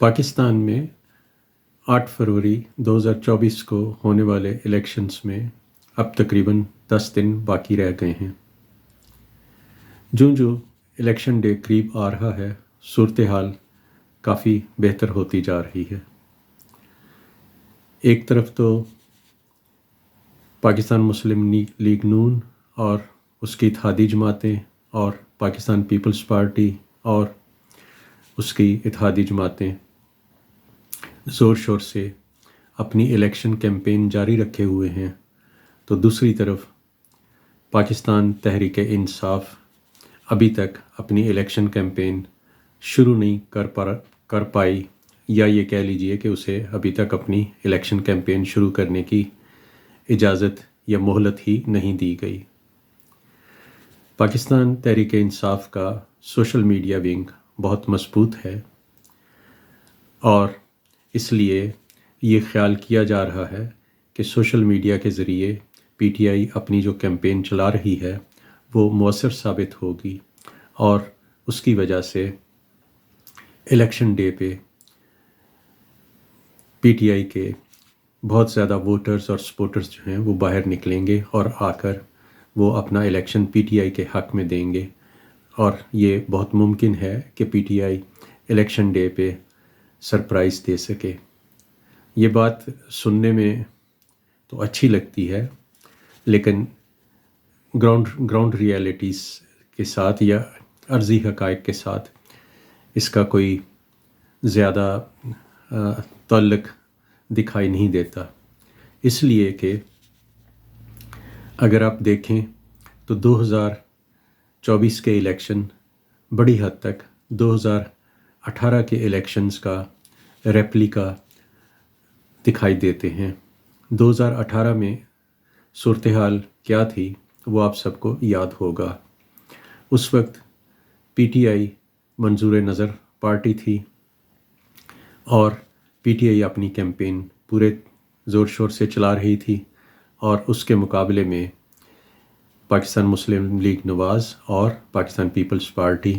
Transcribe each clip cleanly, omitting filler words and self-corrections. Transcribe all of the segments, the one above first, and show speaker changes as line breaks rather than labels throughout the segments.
پاکستان میں 8 فروری 2024 کو ہونے والے الیکشنز میں اب تقریباً 10 دن باقی رہ گئے ہیں۔ جو الیکشن ڈے قریب آ رہا ہے، صورتحال کافی بہتر ہوتی جا رہی ہے۔ ایک طرف تو پاکستان مسلم لیگ نون اور اس کی اتحادی جماعتیں اور پاکستان پیپلز پارٹی اور اس کی اتحادی جماعتیں زور شور سے اپنی الیکشن کیمپین جاری رکھے ہوئے ہیں، تو دوسری طرف پاکستان تحریک انصاف ابھی تک اپنی الیکشن کیمپین شروع نہیں کر پائی، یا یہ کہہ لیجئے کہ اسے ابھی تک اپنی الیکشن کیمپین شروع کرنے کی اجازت یا مہلت ہی نہیں دی گئی۔ پاکستان تحریک انصاف کا سوشل میڈیا ونگ بہت مضبوط ہے، اور اس لیے یہ خیال کیا جا رہا ہے کہ سوشل میڈیا کے ذریعے پی ٹی آئی اپنی جو کیمپین چلا رہی ہے وہ مؤثر ثابت ہوگی، اور اس کی وجہ سے الیکشن ڈے پہ پی ٹی آئی کے بہت زیادہ ووٹرز اور سپورٹرز جو ہیں وہ باہر نکلیں گے اور آ کر وہ اپنا الیکشن پی ٹی آئی کے حق میں دیں گے، اور یہ بہت ممکن ہے کہ پی ٹی آئی الیکشن ڈے پہ سرپرائز دے سکے۔ یہ بات سننے میں تو اچھی لگتی ہے، لیکن گراؤنڈ ریالٹیز کے ساتھ یا عرضی حقائق کے ساتھ اس کا کوئی زیادہ تعلق دکھائی نہیں دیتا، اس لیے کہ اگر آپ دیکھیں تو 2024 کے الیکشن بڑی حد تک 2018 کے الیکشنز کا ریپلیکا دکھائی دیتے ہیں۔ 2018 میں صورتحال کیا تھی وہ آپ سب کو یاد ہوگا۔ اس وقت پی ٹی آئی منظور نظر پارٹی تھی، اور پی ٹی آئی اپنی کیمپین پورے زور شور سے چلا رہی تھی، اور اس کے مقابلے میں پاکستان مسلم لیگ نواز اور پاکستان پیپلز پارٹی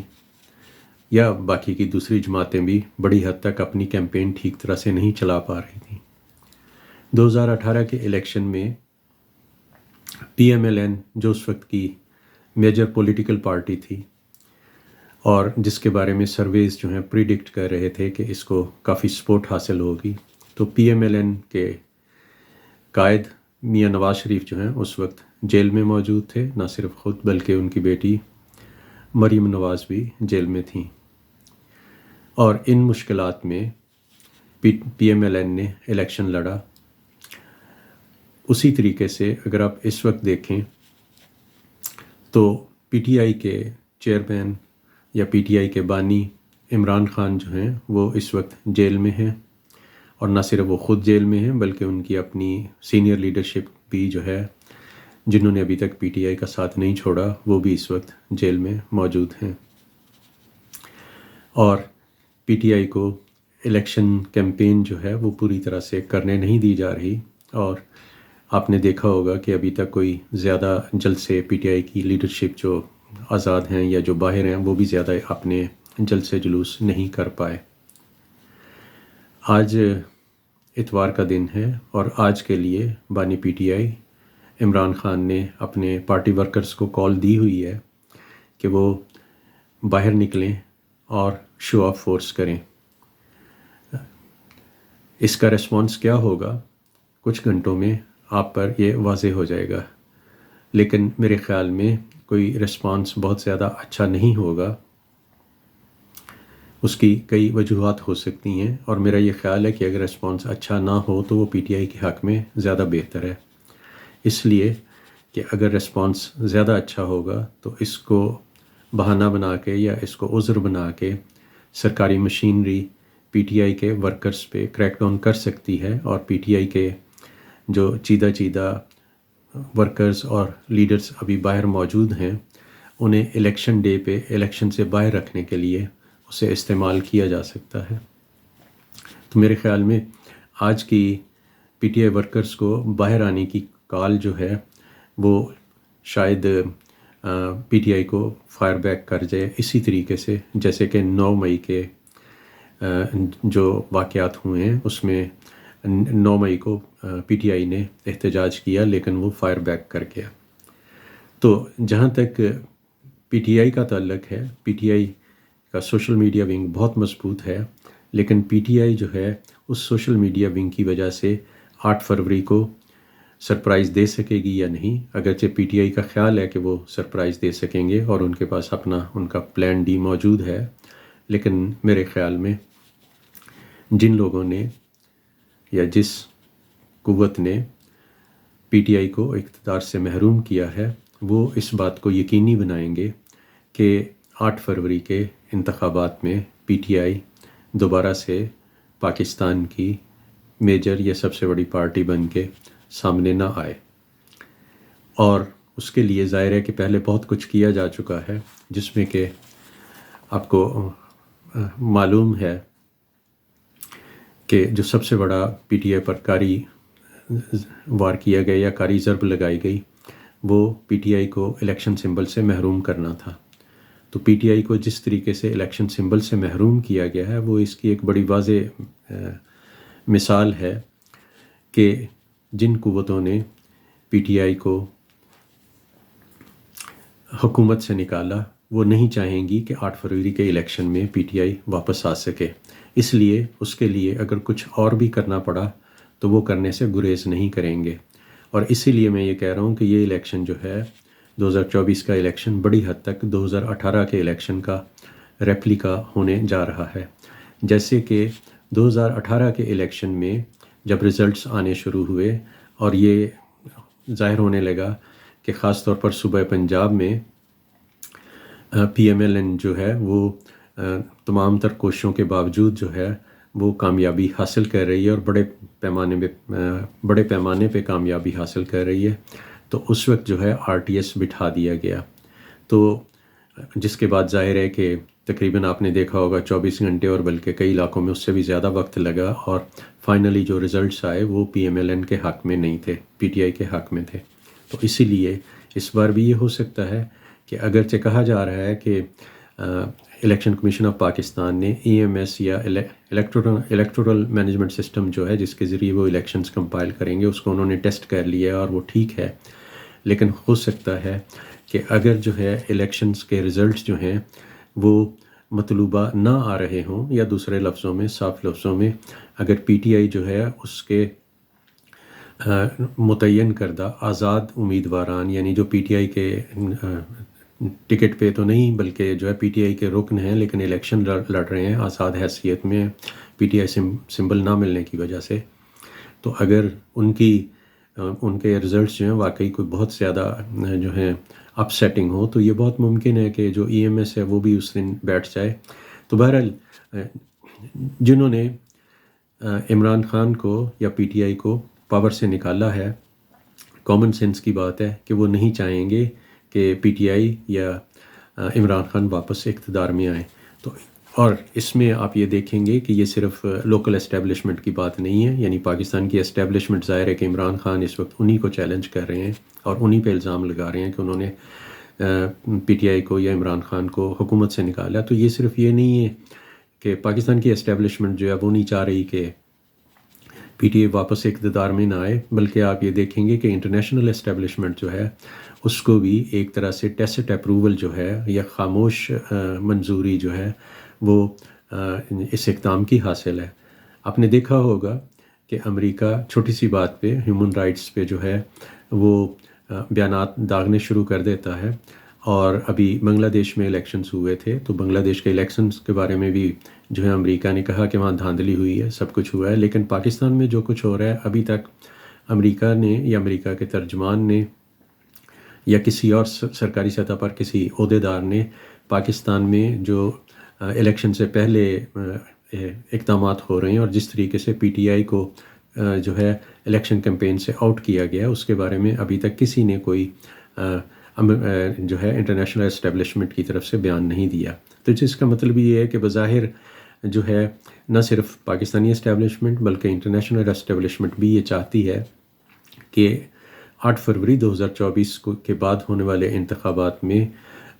یا باقی کی دوسری جماعتیں بھی بڑی حد تک اپنی کیمپین ٹھیک طرح سے نہیں چلا پا رہی تھیں۔ 2018 کے الیکشن میں پی ایم ایل این، جو اس وقت کی میجر پولیٹیکل پارٹی تھی اور جس کے بارے میں سرویز جو ہیں پریڈکٹ کر رہے تھے کہ اس کو کافی سپورٹ حاصل ہوگی، تو پی ایم ایل این کے قائد میاں نواز شریف جو ہیں اس وقت جیل میں موجود تھے، نہ صرف خود بلکہ ان کی بیٹی مریم نواز بھی جیل میں تھیں، اور ان مشکلات میں پی ایم ایل این نے الیکشن لڑا۔ اسی طریقے سے اگر آپ اس وقت دیکھیں تو پی ٹی آئی کے چیئرمین یا پی ٹی آئی کے بانی عمران خان جو ہیں وہ اس وقت جیل میں ہیں، اور نہ صرف وہ خود جیل میں ہیں بلکہ ان کی اپنی سینئر لیڈرشپ بھی جو ہے، جنہوں نے ابھی تک پی ٹی آئی کا ساتھ نہیں چھوڑا، وہ بھی اس وقت جیل میں موجود ہیں، اور پی ٹی آئی کو الیکشن کیمپین جو ہے وہ پوری طرح سے کرنے نہیں دی جا رہی، اور آپ نے دیکھا ہوگا کہ ابھی تک کوئی زیادہ جلسے پی ٹی آئی کی لیڈرشپ جو آزاد ہیں یا جو باہر ہیں وہ بھی زیادہ اپنے جلسے جلوس نہیں کر پائے۔ آج اتوار کا دن ہے، اور آج کے لیے بانی پی ٹی آئی عمران خان نے اپنے پارٹی ورکرز کو کال دی ہوئی ہے کہ وہ باہر نکلیں اور شو آف فورس کریں۔ اس کا ریسپانس کیا ہوگا کچھ گھنٹوں میں آپ پر یہ واضح ہو جائے گا، لیکن میرے خیال میں کوئی ریسپانس بہت زیادہ اچھا نہیں ہوگا۔ اس کی کئی وجوہات ہو سکتی ہیں، اور میرا یہ خیال ہے کہ اگر ریسپانس اچھا نہ ہو تو وہ پی ٹی آئی کے حق میں زیادہ بہتر ہے، اس لیے کہ اگر ریسپانس زیادہ اچھا ہوگا تو اس کو بہانہ بنا کے یا اس کو عذر بنا کے سرکاری مشینری پی ٹی آئی کے ورکرز پہ کریک ڈاؤن کر سکتی ہے، اور پی ٹی آئی کے جو چیدہ ورکرز اور لیڈرز ابھی باہر موجود ہیں انہیں الیکشن ڈے پہ الیکشن سے باہر رکھنے کے لیے اسے استعمال کیا جا سکتا ہے۔ تو میرے خیال میں آج کی پی ٹی آئی ورکرز کو باہر آنے کی کال جو ہے وہ شاید پی ٹی آئی کو فائر بیک کر جائے، اسی طریقے سے جیسے کہ 9 مئی کے جو واقعات ہوئے ہیں اس میں 9 مئی کو پی ٹی آئی نے احتجاج کیا لیکن وہ فائر بیک کر گیا۔ تو جہاں تک پی ٹی آئی کا تعلق ہے، پی ٹی آئی کا سوشل میڈیا ونگ بہت مضبوط ہے، لیکن پی ٹی آئی جو ہے اس سوشل میڈیا ونگ کی وجہ سے 8 فروری کو سرپرائز دے سکے گی یا نہیں۔ اگرچہ پی ٹی آئی کا خیال ہے کہ وہ سرپرائز دے سکیں گے اور ان کے پاس ان کا پلان ڈی موجود ہے، لیکن میرے خیال میں جن لوگوں نے یا جس قوت نے پی ٹی آئی کو اقتدار سے محروم کیا ہے وہ اس بات کو یقینی بنائیں گے کہ 8 فروری کے انتخابات میں پی ٹی آئی دوبارہ سے پاکستان کی میجر یا سب سے بڑی پارٹی بن کے سامنے نہ آئے۔ اور اس کے لیے ظاہر ہے کہ پہلے بہت کچھ کیا جا چکا ہے، جس میں کہ آپ کو معلوم ہے کہ جو سب سے بڑا پی ٹی آئی پر کاری وار کیا گیا یا کاری ضرب لگائی گئی وہ پی ٹی آئی کو الیکشن سمبل سے محروم کرنا تھا۔ تو پی ٹی آئی کو جس طریقے سے الیکشن سمبل سے محروم کیا گیا ہے وہ اس کی ایک بڑی واضح مثال ہے کہ جن قوتوں نے پی ٹی آئی کو حکومت سے نکالا وہ نہیں چاہیں گی کہ 8 فروری کے الیکشن میں پی ٹی آئی واپس آ سکے، اس لیے اس کے لیے اگر کچھ اور بھی کرنا پڑا تو وہ کرنے سے گریز نہیں کریں گے۔ اور اسی لیے میں یہ کہہ رہا ہوں کہ یہ الیکشن جو ہے 2024 کا الیکشن بڑی حد تک 2018 کے الیکشن کا ریپلیکا ہونے جا رہا ہے۔ جیسے کہ 2018 کے الیکشن میں جب ریزلٹس آنے شروع ہوئے اور یہ ظاہر ہونے لگا کہ خاص طور پر صوبہ پنجاب میں پی ایم ایل این جو ہے وہ تمام تر کوششوں کے باوجود جو ہے وہ کامیابی حاصل کر رہی ہے اور بڑے پیمانے پہ کامیابی حاصل کر رہی ہے، تو اس وقت جو ہے آر ٹی ایس بٹھا دیا گیا۔ تو جس کے بعد ظاہر ہے کہ تقریباً آپ نے دیکھا ہوگا 24 گھنٹے اور بلکہ کئی علاقوں میں اس سے بھی زیادہ وقت لگا اور فائنلی جو ریزلٹس آئے وہ پی ایم ایل این کے حق میں نہیں تھے، پی ٹی آئی کے حق میں تھے۔ تو اسی لیے اس بار بھی یہ ہو سکتا ہے کہ اگرچہ کہا جا رہا ہے کہ الیکشن کمیشن آف پاکستان نے ای ایم ایس یا الیکٹورل مینجمنٹ سسٹم جو ہے جس کے ذریعے وہ الیکشنز کمپائل کریں گے اس کو انہوں نے ٹیسٹ کر لیا ہے اور وہ ٹھیک ہے، لیکن ہو سکتا ہے کہ اگر جو ہے الیکشنز کے ریزلٹس جو ہیں وہ مطلوبہ نہ آ رہے ہوں، یا دوسرے لفظوں میں صاف لفظوں میں اگر پی ٹی آئی جو ہے اس کے متعین کردہ آزاد امیدواران، یعنی جو پی ٹی آئی کے ٹکٹ پہ تو نہیں بلکہ جو ہے پی ٹی آئی کے رکن ہیں لیکن الیکشن لڑ رہے ہیں آزاد حیثیت میں پی ٹی آئی سمبل نہ ملنے کی وجہ سے، تو اگر ان کے رزلٹس جو ہیں واقعی کوئی بہت زیادہ جو ہیں اپ سیٹنگ ہو تو یہ بہت ممکن ہے کہ جو ای ایم ایس ہے وہ بھی اس دن بیٹھ جائے۔ تو بہرحال جنہوں نے عمران خان کو یا پی ٹی آئی کو پاور سے نکالا ہے، کامن سینس کی بات ہے کہ وہ نہیں چاہیں گے کہ پی ٹی آئی یا عمران خان واپس اقتدار میں آئیں۔ تو اور اس میں آپ یہ دیکھیں گے کہ یہ صرف لوکل اسٹیبلشمنٹ کی بات نہیں ہے، یعنی پاکستان کی اسٹیبلشمنٹ ظاہر ہے کہ عمران خان اس وقت انہی کو چیلنج کر رہے ہیں اور انہی پہ الزام لگا رہے ہیں کہ انہوں نے پی ٹی آئی کو یا عمران خان کو حکومت سے نکالا۔ تو یہ صرف یہ نہیں ہے کہ پاکستان کی اسٹیبلشمنٹ جو ہے وہ نہیں چاہ رہی کہ پی ٹی آئی واپس اقتدار میں نہ آئے، بلکہ آپ یہ دیکھیں گے کہ انٹرنیشنل اسٹیبلشمنٹ جو ہے اس کو بھی ایک طرح سے ٹیسٹ اپروول جو ہے یا خاموش منظوری جو ہے وہ اس اقدام کی حاصل ہے۔ آپ نے دیکھا ہوگا کہ امریکہ چھوٹی سی بات پہ ہیومن رائٹس پہ جو ہے وہ بیانات داغنے شروع کر دیتا ہے، اور ابھی بنگلہ دیش میں الیکشنز ہوئے تھے تو بنگلہ دیش کے الیکشنز کے بارے میں بھی جو ہے امریکہ نے کہا کہ وہاں دھاندلی ہوئی ہے، سب کچھ ہوا ہے، لیکن پاکستان میں جو کچھ ہو رہا ہے ابھی تک امریکہ نے یا امریکہ کے ترجمان نے یا کسی اور سرکاری سطح پر کسی عہدیدار نے پاکستان میں جو الیکشن سے پہلے اقدامات ہو رہے ہیں اور جس طریقے سے پی ٹی آئی کو جو ہے الیکشن کیمپین سے آؤٹ کیا گیا اس کے بارے میں ابھی تک کسی نے کوئی جو ہے انٹرنیشنل اسٹیبلشمنٹ کی طرف سے بیان نہیں دیا۔ تو جس کا مطلب یہ ہے کہ بظاہر جو ہے نہ صرف پاکستانی اسٹیبلشمنٹ بلکہ انٹرنیشنل اسٹیبلشمنٹ بھی یہ چاہتی ہے کہ 8 فروری 2024 کے بعد ہونے والے انتخابات میں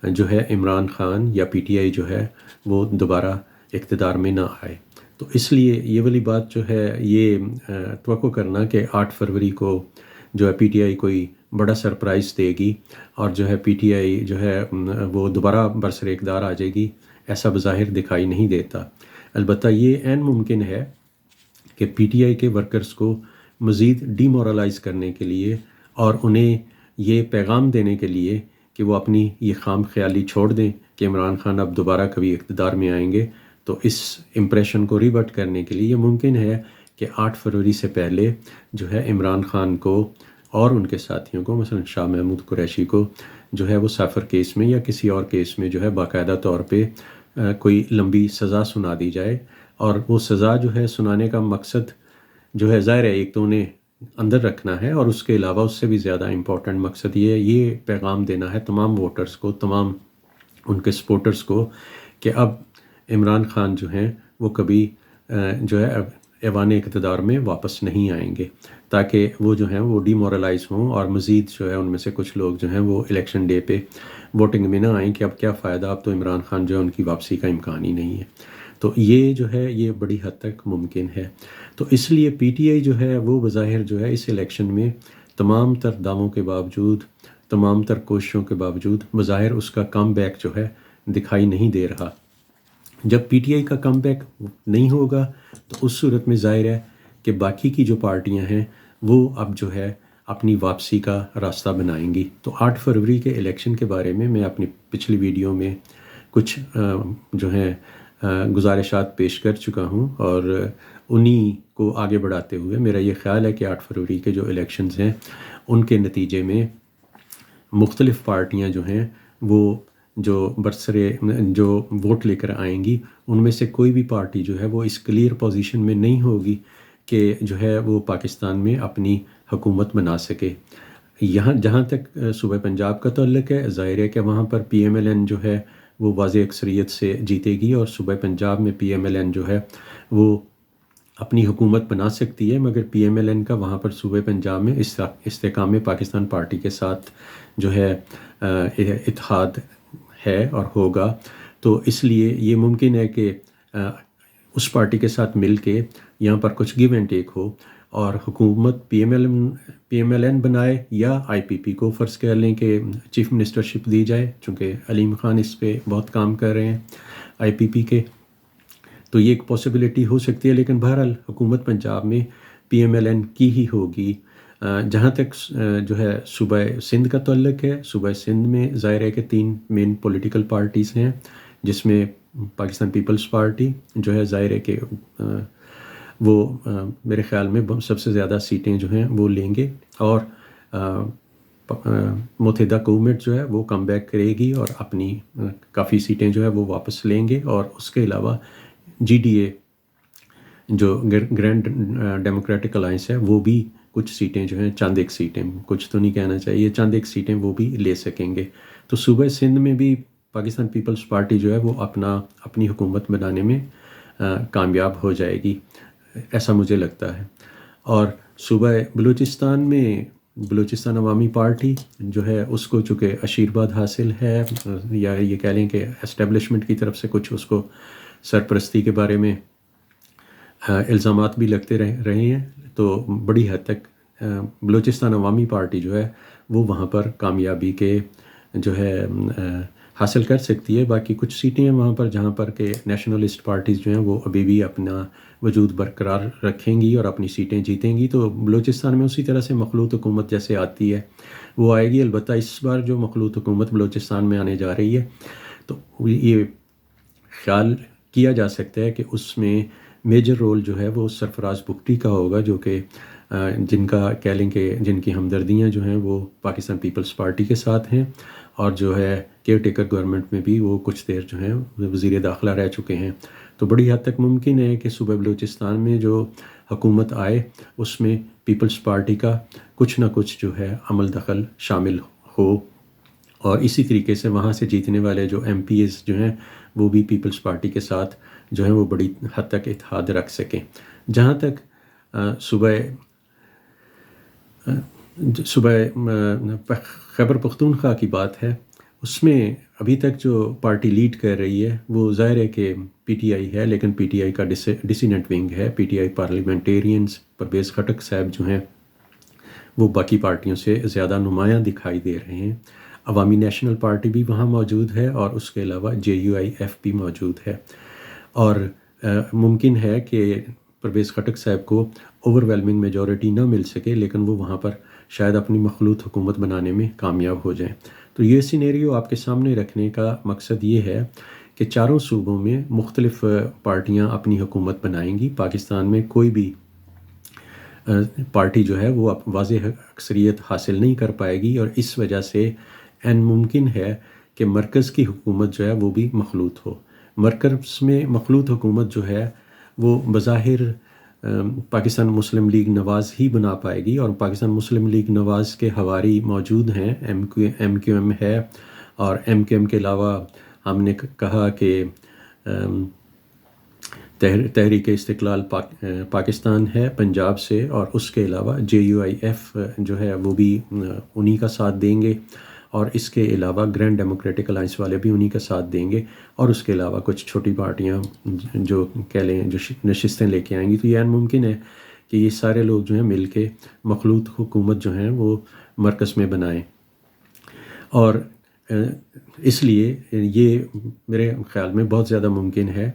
جو ہے عمران خان یا پی ٹی آئی جو ہے وہ دوبارہ اقتدار میں نہ آئے۔ تو اس لیے یہ والی بات جو ہے یہ توقع کرنا کہ 8 فروری کو جو ہے پی ٹی آئی کوئی بڑا سرپرائز دے گی اور جو ہے پی ٹی آئی جو ہے وہ دوبارہ برسر اقتدار آ جائے گی، ایسا بظاہر دکھائی نہیں دیتا۔ البتہ یہ عین ممکن ہے کہ پی ٹی آئی کے ورکرز کو مزید ڈی مورلائز کرنے کے لیے اور انہیں یہ پیغام دینے کے لیے کہ وہ اپنی یہ خام خیالی چھوڑ دیں کہ عمران خان اب دوبارہ کبھی اقتدار میں آئیں گے، تو اس امپریشن کو ریورٹ کرنے کے لیے یہ ممکن ہے کہ 8 فروری سے پہلے جو ہے عمران خان کو اور ان کے ساتھیوں کو، مثلا شاہ محمود قریشی کو جو ہے وہ سافر کیس میں یا کسی اور کیس میں جو ہے باقاعدہ طور پہ کوئی لمبی سزا سنا دی جائے، اور وہ سزا جو ہے سنانے کا مقصد جو ہے ظاہر ہے ایک تو انہیں اندر رکھنا ہے، اور اس کے علاوہ اس سے بھی زیادہ امپورٹنٹ مقصد یہ پیغام دینا ہے تمام ووٹرز کو، تمام ان کے سپورٹرز کو، کہ اب عمران خان جو ہیں وہ کبھی جو ہے ایوان اقتدار میں واپس نہیں آئیں گے، تاکہ وہ جو ہیں وہ ڈی مورلائز ہوں اور مزید جو ہے ان میں سے کچھ لوگ جو ہیں وہ الیکشن ڈے پہ ووٹنگ میں نہ آئیں کہ اب کیا فائدہ، اب تو عمران خان جو ہے ان کی واپسی کا امکان ہی نہیں ہے۔ تو یہ جو ہے یہ بڑی حد تک ممکن ہے۔ تو اس لیے پی ٹی آئی جو ہے وہ بظاہر جو ہے اس الیکشن میں تمام تر دعووں کے باوجود، تمام تر کوششوں کے باوجود بظاہر اس کا کم بیک جو ہے دکھائی نہیں دے رہا۔ جب پی ٹی آئی کا کم بیک نہیں ہوگا تو اس صورت میں ظاہر ہے کہ باقی کی جو پارٹیاں ہیں وہ اب جو ہے اپنی واپسی کا راستہ بنائیں گی۔ تو 8 فروری کے الیکشن کے بارے میں اپنی پچھلی ویڈیو میں کچھ جو ہیں گزارشات پیش کر چکا ہوں، اور انہی کو آگے بڑھاتے ہوئے میرا یہ خیال ہے کہ 8 فروری کے جو الیکشنز ہیں ان کے نتیجے میں مختلف پارٹیاں جو ہیں وہ جو برسرے جو ووٹ لے کر آئیں گی ان میں سے کوئی بھی پارٹی جو ہے وہ اس کلیئر پوزیشن میں نہیں ہوگی کہ جو ہے وہ پاکستان میں اپنی حکومت بنا سکے۔ یہاں جہاں تک صوبہ پنجاب کا تعلق ہے، ظاہر ہے کہ وہاں پر پی ایم ایل این جو ہے وہ واضح اکثریت سے جیتے گی، اور صوبہ پنجاب میں پی ایم ایل این جو ہے وہ اپنی حکومت بنا سکتی ہے، مگر پی ایم ایل این کا وہاں پر صوبہ پنجاب میں استحکام پاکستان پارٹی کے ساتھ جو ہے اتحاد ہے اور ہوگا۔ تو اس لیے یہ ممکن ہے کہ اس پارٹی کے ساتھ مل کے یہاں پر کچھ گیو اینڈ ٹیک ہو اور حکومت پی ایم ایل این بنائے، یا آئی پی پی کو فرض کر لیں کہ چیف منسٹرشپ دی جائے، چونکہ علیم خان اس پہ بہت کام کر رہے ہیں آئی پی پی کے، تو یہ ایک پاسبلٹی ہو سکتی ہے۔ لیکن بہرحال حکومت پنجاب میں پی ایم ایل این کی ہی ہوگی۔ جہاں تک جو ہے صوبہ سندھ کا تعلق ہے، صوبہ سندھ میں ظاہر ہے کہ 3 مین پولیٹیکل پارٹیز ہیں، جس میں پاکستان پیپلز پارٹی جو ہے ظاہر ہے کہ وہ میرے خیال میں سب سے زیادہ سیٹیں جو ہیں وہ لیں گے، اور متحدہ حکومت جو ہے وہ کم بیک کرے گی اور اپنی کافی سیٹیں جو ہے وہ واپس لیں گے، اور اس کے علاوہ جی ڈی اے جو گرینڈ ڈیموکریٹک الائنس ہے وہ بھی کچھ سیٹیں جو ہیں، چند ایک سیٹیں، کچھ تو نہیں کہنا چاہیے، چند ایک سیٹیں وہ بھی لے سکیں گے۔ تو صوبہ سندھ میں بھی پاکستان پیپلز پارٹی جو ہے وہ اپنی حکومت بنانے میں کامیاب ہو جائے گی، ایسا مجھے لگتا ہے۔ اور صوبہ بلوچستان میں بلوچستان عوامی پارٹی جو ہے اس کو چونکہ آشیرواد حاصل ہے، یا یہ کہہ لیں کہ اسٹیبلشمنٹ کی طرف سے کچھ اس کو سرپرستی کے بارے میں الزامات بھی لگتے رہے ہیں، تو بڑی حد تک بلوچستان عوامی پارٹی جو ہے وہ وہاں پر کامیابی کے جو ہے حاصل کر سکتی ہے۔ باقی کچھ سیٹیں ہیں وہاں پر جہاں پر کہ نیشنلسٹ پارٹیز جو ہیں وہ ابھی بھی اپنا وجود برقرار رکھیں گی اور اپنی سیٹیں جیتیں گی۔ تو بلوچستان میں اسی طرح سے مخلوط حکومت جیسے آتی ہے وہ آئے گی، البتہ اس بار جو مخلوط حکومت بلوچستان میں آنے جا رہی ہے تو یہ خیال کیا جا سکتا ہے کہ اس میں میجر رول جو ہے وہ سرفراز بگٹی کا ہوگا، جو کہ جن کا کہہ لیں کہ جن کی ہمدردیاں جو ہیں وہ پاکستان پیپلز پارٹی کے ساتھ ہیں، اور جو ہے کیئر ٹیکر گورنمنٹ میں بھی وہ کچھ دیر جو ہیں وزیر داخلہ رہ چکے ہیں۔ تو بڑی حد تک ممکن ہے کہ صوبہ بلوچستان میں جو حکومت آئے اس میں پیپلز پارٹی کا کچھ نہ کچھ جو ہے عمل دخل شامل ہو، اور اسی طریقے سے وہاں سے جیتنے والے جو ایم پی ایز جو ہیں وہ بھی پیپلز پارٹی کے ساتھ جو ہیں وہ بڑی حد تک اتحاد رکھ سکیں۔ جہاں تک صوبہ خیبر پختونخوا کی بات ہے، اس میں ابھی تک جو پارٹی لیڈ کر رہی ہے وہ ظاہر ہے کہ پی ٹی آئی ہے، لیکن پی ٹی آئی کا ڈسینٹ ونگ ہے. P T I parliamentarians Pervez Khattak صاحب جو ہیں وہ باقی پارٹیوں سے زیادہ نمایاں دکھائی دے رہے ہیں. عوامی نیشنل پارٹی بھی وہاں موجود ہے اور اس کے علاوہ JUIF بھی موجود ہے. اور ممکن ہے کہ پرویز خٹک صاحب کو اوور ویلمنگ میجورٹی نہ مل سکے، لیکن وہ وہاں پر شاید اپنی مخلوط حکومت بنانے میں کامیاب ہو جائیں. تو یہ سینیریو آپ کے سامنے رکھنے کا مقصد یہ ہے کہ چاروں صوبوں میں مختلف پارٹیاں اپنی حکومت بنائیں گی. پاکستان میں کوئی بھی پارٹی جو ہے وہ واضح اکثریت حاصل نہیں کر پائے گی، اور اس وجہ سے ممکن ہے کہ مرکز کی حکومت جو ہے وہ بھی مخلوط ہو. مرکز میں مخلوط حکومت جو ہے وہ بظاہر پاکستان مسلم لیگ نواز ہی بنا پائے گی، اور پاکستان مسلم لیگ نواز کے حواری موجود ہیں. MQM ہے، اور MQM کے علاوہ ہم نے کہا کہ تحریک استقلال پاکستان ہے پنجاب سے، اور اس کے علاوہ JUIF جو ہے وہ بھی انہی کا ساتھ دیں گے، اور اس کے علاوہ گرینڈ ڈیموکریٹک الائنس والے بھی انہی کا ساتھ دیں گے، اور اس کے علاوہ کچھ چھوٹی پارٹیاں جو کہہ لیں جو نشستیں لے کے آئیں گی. تو یہ ممکن ہے کہ یہ سارے لوگ جو ہیں مل کے مخلوط حکومت جو ہیں وہ مرکز میں بنائیں. اور اس لیے یہ میرے خیال میں بہت زیادہ ممکن ہے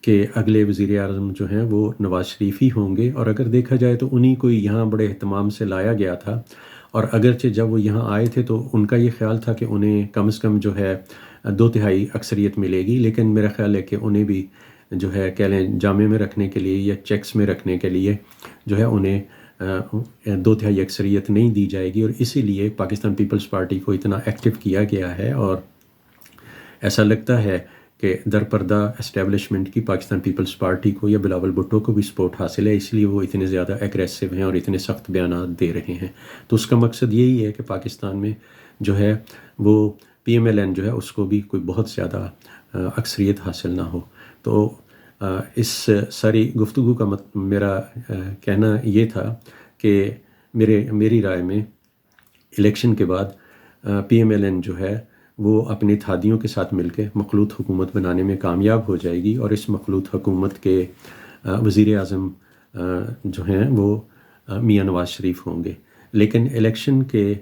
کہ اگلے وزیر اعظم جو ہیں وہ نواز شریف ہی ہوں گے. اور اگر دیکھا جائے تو انہی کو یہاں بڑے اہتمام سے لایا گیا تھا، اور اگرچہ جب وہ یہاں آئے تھے تو ان کا یہ خیال تھا کہ انہیں کم از کم جو ہے 2/3 اکثریت ملے گی، لیکن میرا خیال ہے کہ انہیں بھی جو ہے کہہ لیں جامے میں رکھنے کے لیے یا چیکس میں رکھنے کے لیے جو ہے انہیں 2/3 اکثریت نہیں دی جائے گی. اور اسی لیے پاکستان پیپلز پارٹی کو اتنا ایکٹیو کیا گیا ہے، اور ایسا لگتا ہے کہ درپردہ اسٹیبلشمنٹ کی پاکستان پیپلز پارٹی کو یا بلاول بھٹو کو بھی سپورٹ حاصل ہے، اس لیے وہ اتنے زیادہ ایگریسو ہیں اور اتنے سخت بیانات دے رہے ہیں. تو اس کا مقصد یہی ہے کہ پاکستان میں جو ہے وہ PMLN جو ہے اس کو بھی کوئی بہت زیادہ اکثریت حاصل نہ ہو. تو اس ساری گفتگو کا میرا کہنا یہ تھا کہ میری رائے میں الیکشن کے بعد PMLN جو ہے وہ اپنی اتحادیوں کے ساتھ مل کے مخلوط حکومت بنانے میں کامیاب ہو جائے گی، اور اس مخلوط حکومت کے وزیر اعظم جو ہیں وہ میاں نواز شریف ہوں گے. لیکن الیکشن کے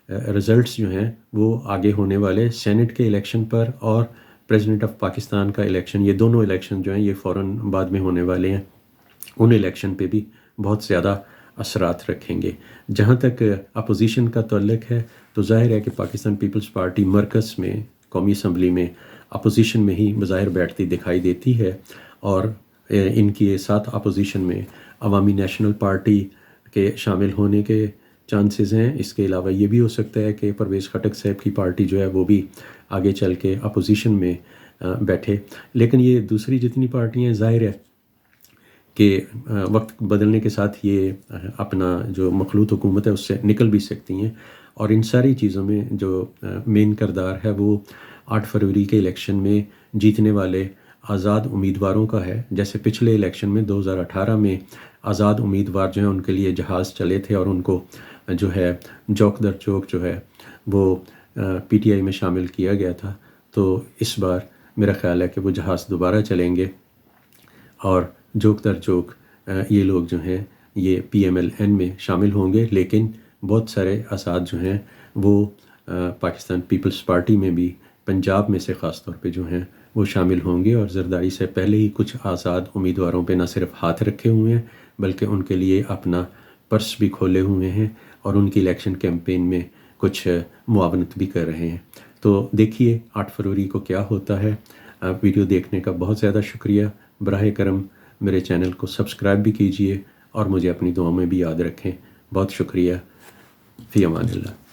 رزلٹس جو ہیں وہ آگے ہونے والے سینٹ کے الیکشن پر اور پریزیڈنٹ آف پاکستان کا الیکشن، یہ دونوں الیکشن جو ہیں یہ فوراً بعد میں ہونے والے ہیں، ان الیکشن پہ بھی بہت زیادہ اثرات رکھیں گے. جہاں تک اپوزیشن کا تعلق ہے تو ظاہر ہے کہ پاکستان پیپلز پارٹی مرکز میں قومی اسمبلی میں اپوزیشن میں ہی بظاہر بیٹھتی دکھائی دیتی ہے، اور ان کے ساتھ اپوزیشن میں عوامی نیشنل پارٹی کے شامل ہونے کے چانسز ہیں. اس کے علاوہ یہ بھی ہو سکتا ہے کہ پرویز خٹک صاحب کی پارٹی جو ہے وہ بھی آگے چل کے اپوزیشن میں بیٹھے. لیکن یہ دوسری جتنی پارٹیاں ظاہر ہے کہ وقت بدلنے کے ساتھ یہ اپنا جو مخلوط حکومت ہے اس سے نکل بھی سکتی ہیں. اور ان ساری چیزوں میں جو مین کردار ہے وہ 8 فروری کے الیکشن میں جیتنے والے آزاد امیدواروں کا ہے. جیسے پچھلے الیکشن میں 2018 میں آزاد امیدوار جو ہیں ان کے لیے جہاز چلے تھے، اور ان کو جو ہے چوک در چوک جو ہے وہ PTI میں شامل کیا گیا تھا. تو اس بار میرا خیال ہے کہ وہ جہاز دوبارہ چلیں گے، اور جوک در جوک یہ لوگ جو ہیں یہ PMLN میں شامل ہوں گے. لیکن بہت سارے آزاد جو ہیں وہ پاکستان پیپلز پارٹی میں بھی پنجاب میں سے خاص طور پہ جو ہیں وہ شامل ہوں گے. اور زرداری سے پہلے ہی کچھ آزاد امیدواروں پہ نہ صرف ہاتھ رکھے ہوئے ہیں بلکہ ان کے لیے اپنا پرس بھی کھولے ہوئے ہیں، اور ان کی الیکشن کیمپین میں کچھ معاونت بھی کر رہے ہیں. تو دیکھیے 8 فروری کو کیا ہوتا ہے. ویڈیو دیکھنے کا بہت زیادہ شکریہ. براہ کرم میرے چینل کو سبسکرائب بھی کیجئے، اور مجھے اپنی دعاؤں میں بھی یاد رکھیں. بہت شکریہ. فی امان اللہ.